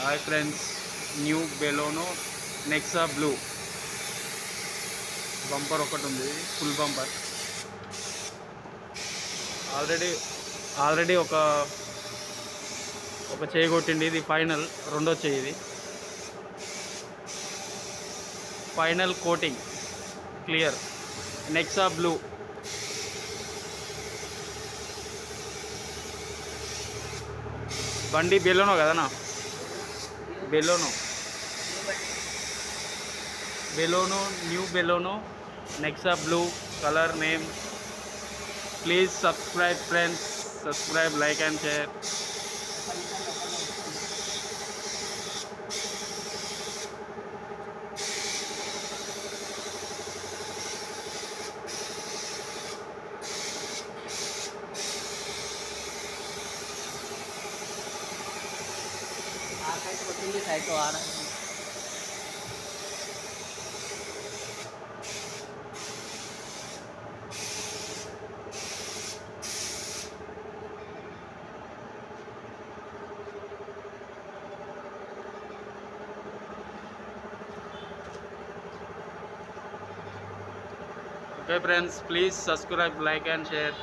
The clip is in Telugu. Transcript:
Hi friends, new Baleno Nexa blue bumper ఒకటి ఉంది, ఫుల్ బంపర్. ఆల్రెడీ ఒక చేయి కొట్టింది. ఇది ఫైనల్ రెండో చేయి. ఇది final coating clear Nexa blue. బండి బెలోనో కదనా? Baleno new Baleno Nexa blue colour name. Please subscribe friends, subscribe, like and share. Side तो आ रहा है. Okay friends, please subscribe, like and share.